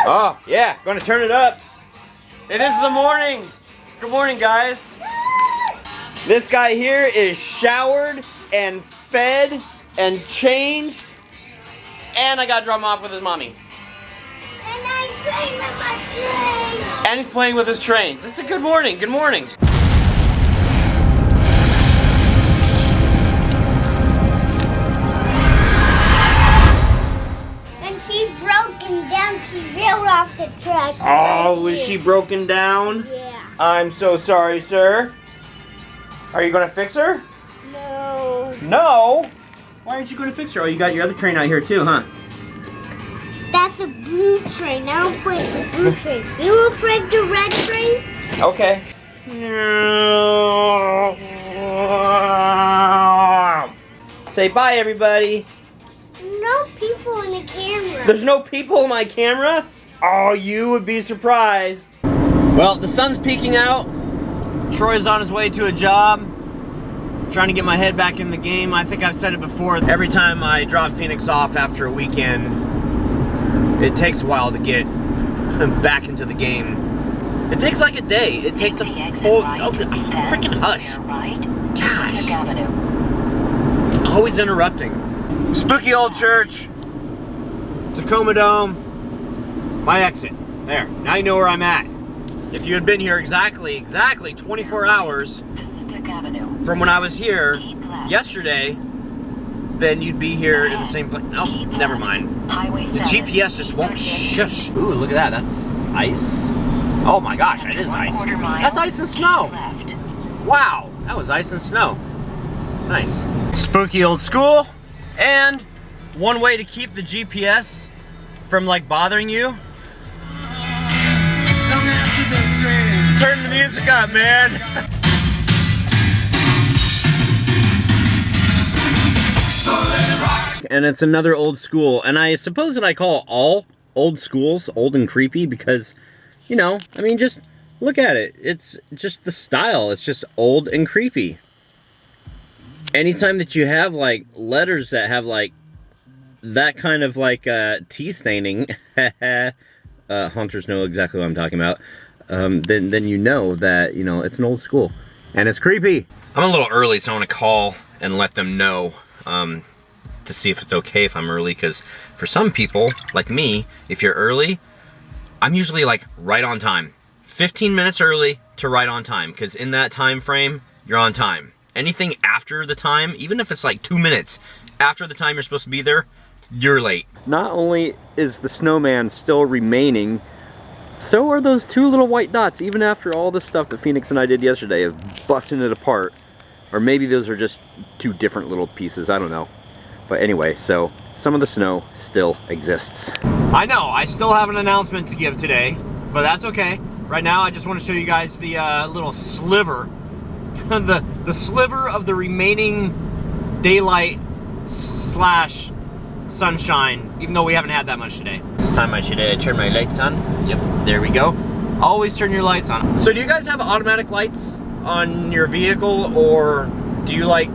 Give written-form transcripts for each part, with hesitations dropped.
Oh, yeah, gonna turn it up. It is the morning. Good morning, guys. This guy here is showered and fed and changed. And I gotta drop him off with his mommy. And I'm playing with my train. And he's playing with his trains. It's a good morning. Good morning. And she broken down. She reeled off the truck. Oh, was she broken down? Yeah. I'm so sorry, sir. Are you gonna fix her? No. No? Why aren't you gonna fix her? Oh, you got your other train out here too, huh? That's a blue train. I don't break the blue train. You will break the red train? Okay. Say bye, everybody. No people in the camera. There's no people in my camera? Oh, you would be surprised. Well, the sun's peeking out. Troy's on his way to a job. Trying to get my head back in the game. I think I've said it before. Every time I drop Phoenix off after a weekend, it takes a while to get back into the game. It takes like a day. It takes a full... Oh, freaking hush. Gosh. Always interrupting. Spooky old church. Tacoma Dome. My exit. There. Now you know where I'm at. If you had been here exactly 24 hours from when I was here yesterday, then you'd be here in the same place. Oh, never mind. The GPS just won't shush. Ooh, look at that. That's ice. Oh my gosh, that is ice. That's ice and snow. Wow, that was ice and snow. Nice. Spooky old school. And one way to keep the GPS from like bothering you. Turn the music up, man. And it's another old school, and I suppose that I call all old schools old and creepy because, you know, I mean, just look at it. It's just the style. It's just old and creepy. Anytime that you have like letters that have like that kind of like tea staining, haunters know exactly what I'm talking about. Then you know that, you know, it's an old school and it's creepy. I'm a little early, so I want to call and let them know to see if it's okay if I'm early, because for some people like me, if you're early, I'm usually like right on time. 15 minutes early to right on time, because in that time frame you're on time. Anything after the time, even if it's like 2 minutes after the time you're supposed to be there, you're late. Not only is the snowman still remaining, so are those two little white dots, even after all the stuff that Phoenix and I did yesterday of busting it apart. Or maybe those are just two different little pieces, I don't know. But anyway, so some of the snow still exists. I know, I still have an announcement to give today, but that's okay. Right now, I just want to show you guys the little sliver, the sliver of the remaining daylight slash sunshine, even though we haven't had that much today. This time I should turn my lights on. Yep, there we go. Always turn your lights on. So do you guys have automatic lights on your vehicle, or do you like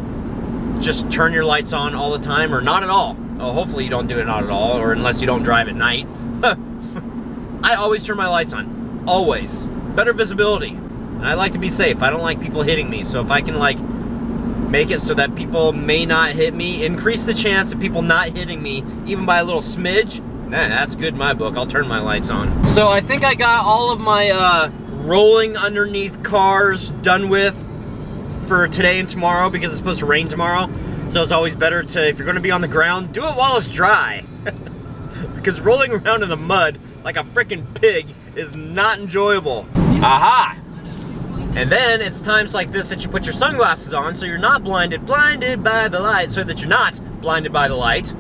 just turn your lights on all the time, or not at all? Oh, hopefully you don't do it not at all, or unless you don't drive at night. I always turn my lights on, always. Better visibility, and I like to be safe. I don't like people hitting me, so if I can like make it so that people may not hit me, increase the chance of people not hitting me, even by a little smidge, that's good in my book. I'll turn my lights on. So I think I got all of my rolling underneath cars done with for today and tomorrow, because it's supposed to rain tomorrow. So it's always better to, if you're gonna be on the ground, do it while it's dry. Because rolling around in the mud like a freaking pig is not enjoyable. Aha! And then it's times like this that you put your sunglasses on so you're not blinded by the light, so that you're not blinded by the light.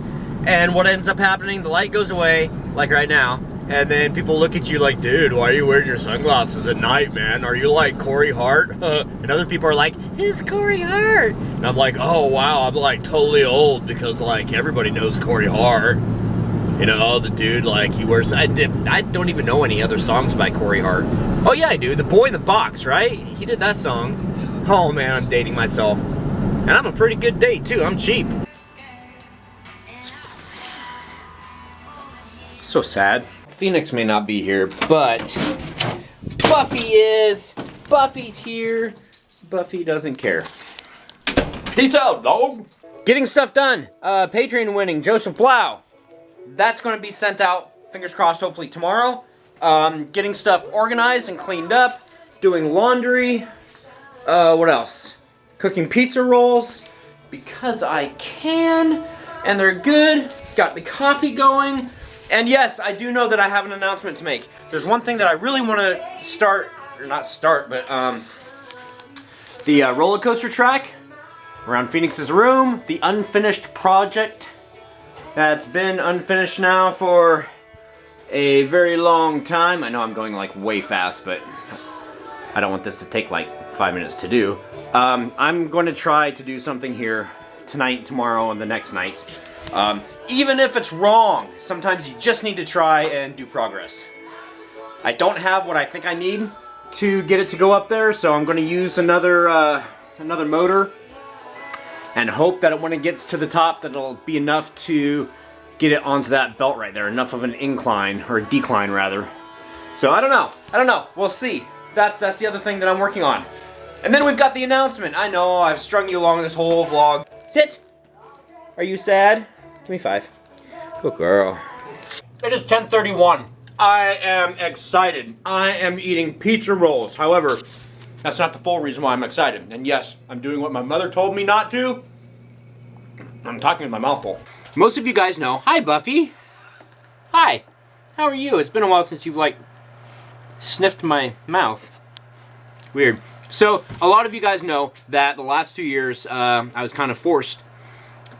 And what ends up happening, the light goes away, like right now, and then people look at you like, dude, why are you wearing your sunglasses at night, man? Are you like Corey Hart? And other people are like, who's Corey Hart? And I'm like, oh wow, I'm like totally old, because like everybody knows Corey Hart. You know, the dude, like, he wears, I don't even know any other songs by Corey Hart. Oh yeah, I do, The Boy in the Box, right? He did that song. Oh man, I'm dating myself. And I'm a pretty good date too, I'm cheap. So sad. Phoenix may not be here, but Buffy is. Buffy's here. Buffy doesn't care. Peace out, dog. Getting stuff done. Patreon winning, Joseph Blau. That's going to be sent out, fingers crossed, hopefully tomorrow. Getting stuff organized and cleaned up. Doing laundry. What else? Cooking pizza rolls. Because I can. And they're good. Got the coffee going. And yes, I do know that I have an announcement to make. There's one thing that I really want to start, or not start, but the roller coaster track around Phoenix's room. The unfinished project that's been unfinished now for a very long time. I know I'm going like way fast, but I don't want this to take like 5 minutes to do. I'm going to try to do something here tonight, tomorrow, and the next night. Even if it's wrong, sometimes you just need to try and do progress. I don't have what I think I need to get it to go up there, so I'm going to use another motor and hope that when it gets to the top that it'll be enough to get it onto that belt right there. Enough of an incline, or a decline rather. So I don't know. We'll see. That's the other thing that I'm working on. And then we've got the announcement. I know, I've strung you along this whole vlog. Sit! Are you sad? Give me 5. Good girl. It is 10:31. I am excited. I am eating pizza rolls. However, that's not the full reason why I'm excited. And yes, I'm doing what my mother told me not to. I'm talking with my mouth full. Most of you guys know. Hi, Buffy. Hi. How are you? It's been a while since you've, like, sniffed my mouth. Weird. So, a lot of you guys know that the last 2 years, I was kind of forced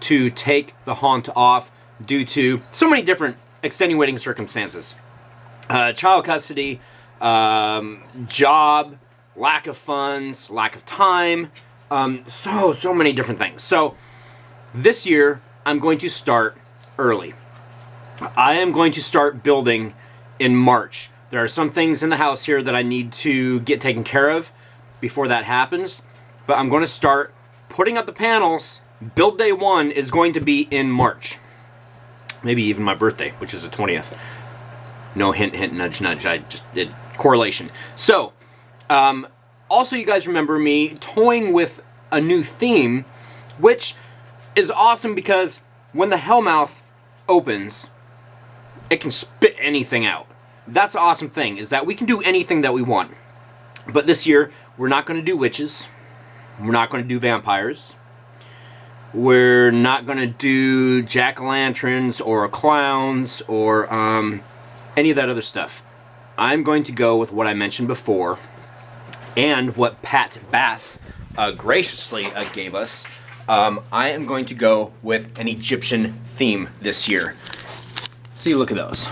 to take the haunt off due to so many different extenuating circumstances. Child custody, job, lack of funds, lack of time, so many different things. So, this year, I'm going to start early. I am going to start building in March. There are some things in the house here that I need to get taken care of before that happens, but I'm going to start putting up the panels. Build day 1 is going to be in March. Maybe even my birthday, which is the 20th. No hint, hint, nudge, nudge. I just did correlation. So, also you guys remember me toying with a new theme, which is awesome because when the Hellmouth opens, it can spit anything out. That's the awesome thing, is that we can do anything that we want. But this year, we're not going to do witches. We're not going to do vampires. We're not going to do jack-o'-lanterns or clowns or any of that other stuff. I'm going to go with what I mentioned before and what Pat Bass graciously gave us. I am going to go with an Egyptian theme this year. See, look at those.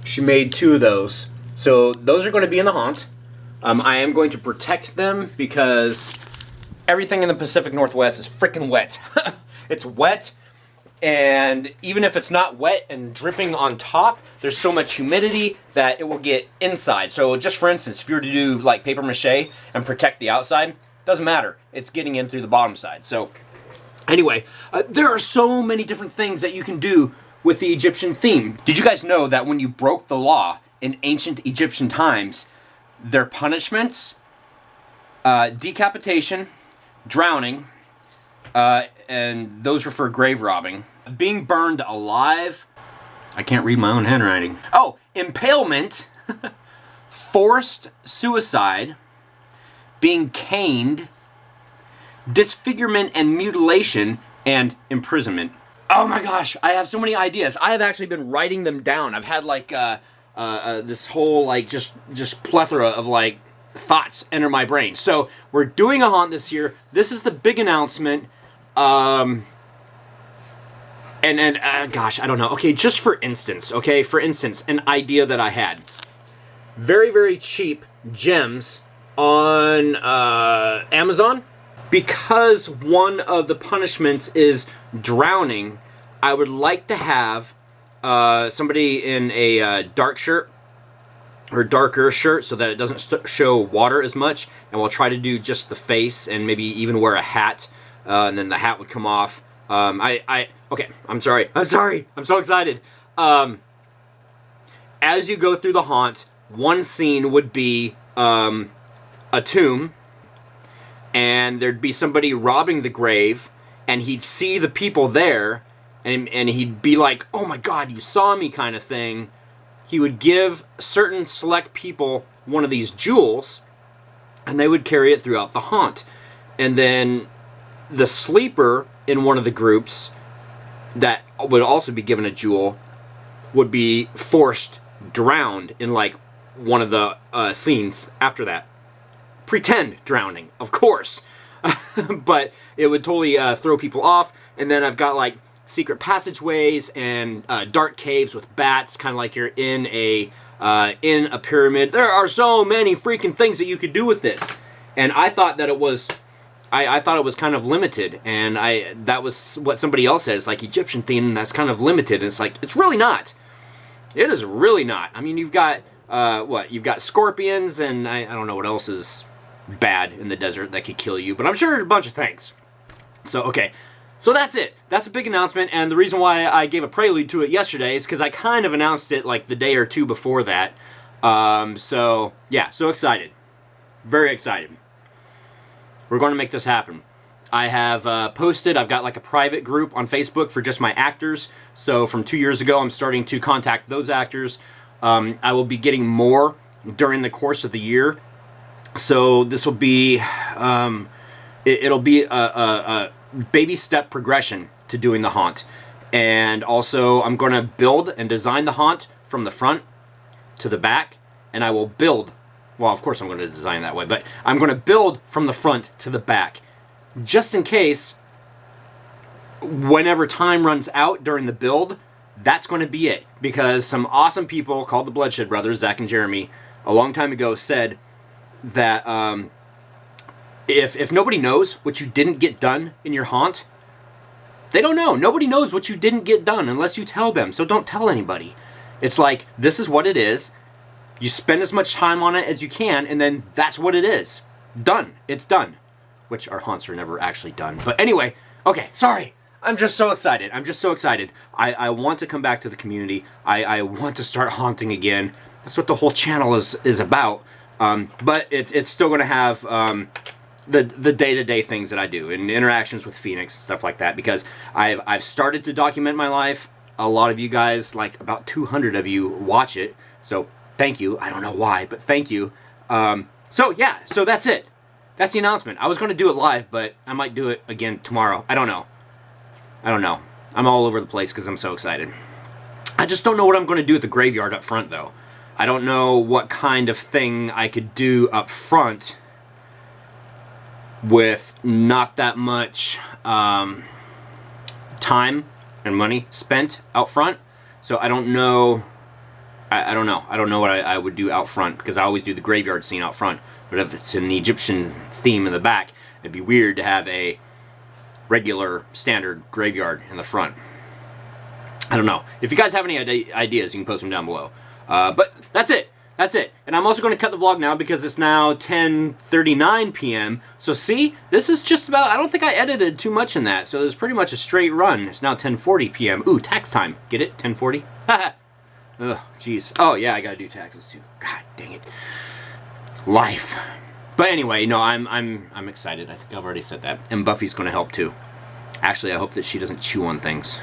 She made 2 of those. So those are going to be in the haunt. I am going to protect them because everything in the Pacific Northwest is freaking wet. It's wet, and even if it's not wet and dripping on top, there's so much humidity that it will get inside. So just for instance, if you were to do like paper mache and protect the outside, doesn't matter. It's getting in through the bottom side. So anyway, there are so many different things that you can do with the Egyptian theme. Did you guys know that when you broke the law in ancient Egyptian times, their punishments, decapitation, drowning, and those were for grave robbing, being burned alive, I can't read my own handwriting, oh, impalement, forced suicide, being caned, disfigurement and mutilation, and imprisonment. Oh my gosh, I have so many ideas. I have actually been writing them down. I've had like this whole like just plethora of like thoughts enter my brain. So we're doing a haunt this year. This is the big announcement. Gosh, I don't know. Okay, just for instance, an idea that I had. Very, very cheap gems on Amazon. Because one of the punishments is drowning, I would like to have somebody in a dark shirt or darker shirt so that it doesn't show water as much, and we'll try to do just the face and maybe even wear a hat, and then the hat would come off. Okay, I'm sorry, I'm so excited. as you go through the haunt, one scene would be a tomb, and there'd be somebody robbing the grave, and he'd see the people there, and he'd be like, oh my god, you saw me, kind of thing. He would give certain select people one of these jewels, and they would carry it throughout the haunt. And then the sleeper in one of the groups that would also be given a jewel would be drowned in like one of the scenes after that. Pretend drowning, of course. But it would totally throw people off. And then I've got like secret passageways and dark caves with bats, kind of like you're in a pyramid. There are so many freaking things that you could do with this. And I thought that it was, I thought it was kind of limited. And that was what somebody else said. It's like Egyptian theme, that's kind of limited. And it's like, it's really not. It is really not. I mean, you've got, you've got scorpions, and I don't know what else is bad in the desert that could kill you, but I'm sure a bunch of things. So, okay. So that's it. That's a big announcement, and the reason why I gave a prelude to it yesterday is because I kind of announced it like the day or two before that. So, yeah, so excited. Very excited. We're going to make this happen. I have posted, I've got like a private group on Facebook for just my actors. So from 2 years ago, I'm starting to contact those actors. I will be getting more during the course of the year. So this will be, it'll be a baby step progression to doing the haunt. And also I'm going to build and design the haunt from the front to the back. And I will build, well, of course I'm going to design that way, but I'm going to build from the front to the back. Just in case, whenever time runs out during the build, that's going to be it. Because some awesome people called the Bloodshed Brothers, Zach and Jeremy, a long time ago said that if nobody knows what you didn't get done in your haunt, they don't know. Nobody knows what you didn't get done unless you tell them. So don't tell anybody. It's like, this is what it is. You spend as much time on it as you can, and then that's what it is. Done. It's done. Which our haunts are never actually done. But anyway, okay, sorry. I'm just so excited. I'm just so excited. I want to come back to the community. I want to start haunting again. That's what the whole channel is about. But it's still going to have the day-to-day things that I do and interactions with Phoenix and stuff like that, because I've started to document my life. A lot of you guys, like about 200 of you, watch it. So thank you. I don't know why, but thank you. So yeah, so that's it. That's the announcement. I was going to do it live, but I might do it again tomorrow. I don't know. I don't know. I'm all over the place because I'm so excited. I just don't know what I'm going to do at the graveyard up front, though. I don't know what kind of thing I could do up front with not that much time and money spent out front. So I don't know. I don't know. I don't know what I would do out front, because I always do the graveyard scene out front. But if it's an Egyptian theme in the back, it'd be weird to have a regular standard graveyard in the front. I don't know. If you guys have any ideas, you can post them down below. But that's it. That's it. And I'm also going to cut the vlog now because it's now 10:39 p.m. So see, this is just about, I don't think I edited too much in that. So it's pretty much a straight run. It's now 10:40 p.m. Ooh, tax time. Get it? 10:40? Haha. Ugh, jeez. Oh, yeah, I got to do taxes too. God dang it. Life. But anyway, no, I'm excited. I think I've already said that. And Buffy's going to help too. Actually, I hope that she doesn't chew on things.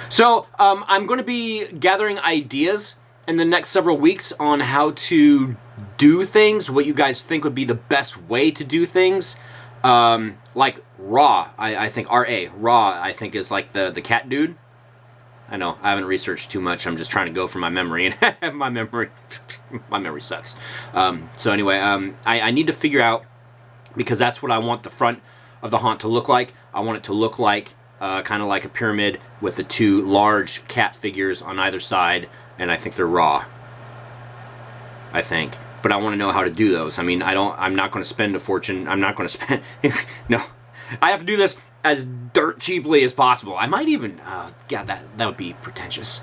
So, I'm going to be gathering ideas in the next several weeks on how to do things, what you guys think would be the best way to do things. Like Raw, I think, R-A, Raw, I think is like the cat dude. I know, I haven't researched too much. I'm just trying to go from my memory, and my memory sucks. So anyway, I need to figure out, because that's what I want the front of the haunt to look like. I want it to look like, kind of like a pyramid with the two large cat figures on either side, and I think they're Raw. I think. But I want to know how to do those. I mean, I'm not going to spend a fortune. I'm not going to spend, no. I have to do this as dirt cheaply as possible. I might even, God, that would be pretentious.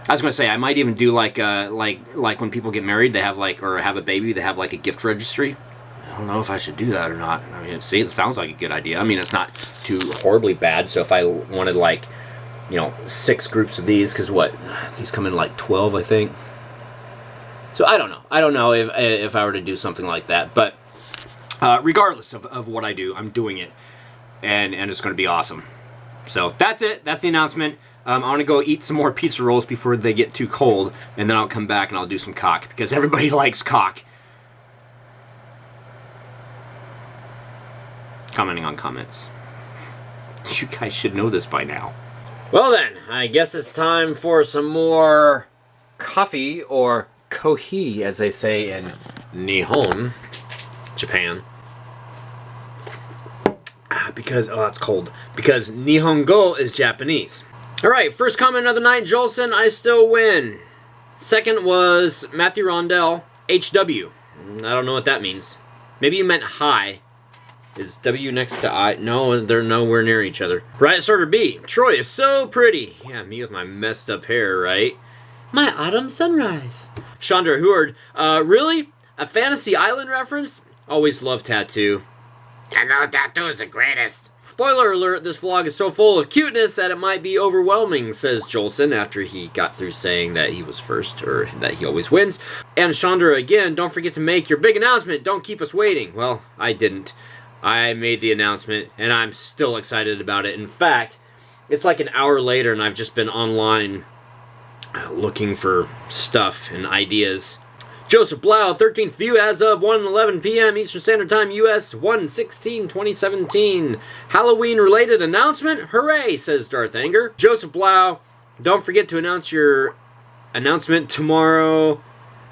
I was going to say, I might even do like when people get married, they have like, or have a baby, they have like a gift registry. I don't know if I should do that or not. I mean, see, it sounds like a good idea. I mean, it's not too horribly bad. So if I wanted like you know, 6 groups of these, because what? These come in like 12, I think. So I don't know. I don't know if I were to do something like that. But regardless of what I do, I'm doing it. And it's going to be awesome. So that's it. That's the announcement. I want to go eat some more pizza rolls before they get too cold. And then I'll come back and I'll do some cock. Because everybody likes cock. Commenting on comments. You guys should know this by now. Well then, I guess it's time for some more coffee, or kohi, as they say in Nihon, Japan. Because, oh, it's cold. Because Nihongo is Japanese. Alright, first comment of the night, Jolson, I still win. Second was Matthew Rondell, HW. I don't know what that means. Maybe you meant hi. Is W next to I? No, they're nowhere near each other. Riot Starter B. Troy is so pretty. Yeah, me with my messed up hair, right? My autumn sunrise. Chandra Houard. Really? A Fantasy Island reference? Always love Tattoo. I know Tattoo is the greatest. Spoiler alert, this vlog is so full of cuteness that it might be overwhelming, says Jolson after he got through saying that he was first, or that he always wins. And Chandra again, don't forget to make your big announcement. Don't keep us waiting. Well, I didn't. I made the announcement, and I'm still excited about it. In fact, it's like an hour later, and I've just been online looking for stuff and ideas. Joseph Blau, 13th view as of 1:11 p.m. Eastern Standard Time, U.S. 1/16/2017. Halloween-related announcement? Hooray, says Darth Anger. Joseph Blau, don't forget to announce your announcement tomorrow.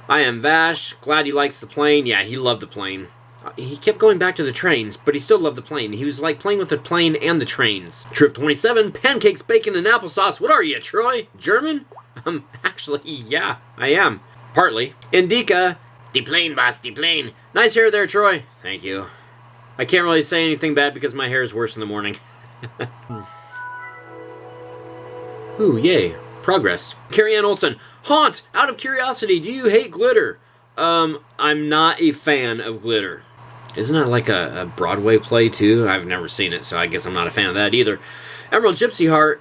I am Vash. Glad he likes the plane. Yeah, he loved the plane. He kept going back to the trains, but he still loved the plane. He was like playing with the plane and the trains. Trip 27, pancakes, bacon, and applesauce. What are you, Troy? German? Actually, yeah, I am. Partly. Indica, the plane, boss, the plane. Nice hair there, Troy. Thank you. I can't really say anything bad because my hair is worse in the morning. Ooh, yay. Progress. Carrie Ann Olsen. Haunt, out of curiosity, do you hate glitter? I'm not a fan of glitter. Isn't that like a Broadway play, too? I've never seen it, so I guess I'm not a fan of that either. Emerald Gypsy Heart.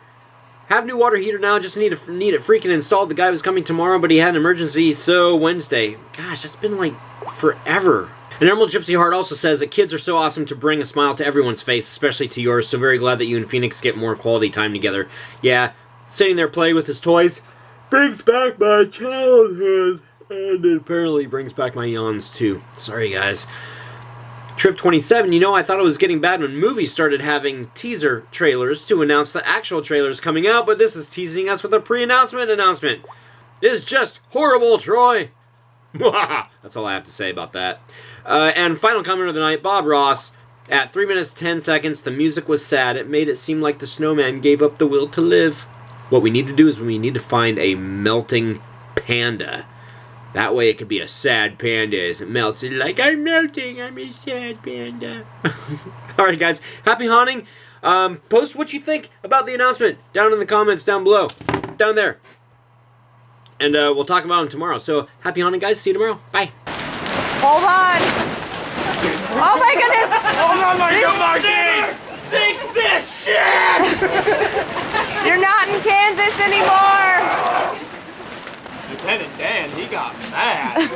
Have new water heater now, just need it freaking installed. The guy was coming tomorrow, but he had an emergency, so Wednesday. Gosh, that's been like forever. And Emerald Gypsy Heart also says that kids are so awesome to bring a smile to everyone's face, especially to yours. So very glad that you and Phoenix get more quality time together. Yeah, sitting there playing with his toys brings back my childhood. And it apparently brings back my yawns, too. Sorry, guys. Trip 27, you know, I thought it was getting bad when movies started having teaser trailers to announce the actual trailers coming out, but this is teasing us with a pre-announcement announcement. This is just horrible, Troy. That's all I have to say about that. And final comment of the night, Bob Ross. At 3 minutes 10 seconds, the music was sad. It made it seem like the snowman gave up the will to live. What we need to do is we need to find a melting panda. That way it could be a sad panda as it melts. It's like, I'm melting, I'm a sad panda. Alright guys, happy haunting. Post what you think about the announcement down in the comments down below. Down there. And we'll talk about them tomorrow. So, happy haunting guys, see you tomorrow. Bye. Hold on. Oh my goodness. Hold on, Marky. Sink this shit! You're not in Kansas anymore. Lieutenant Dan, he got mad.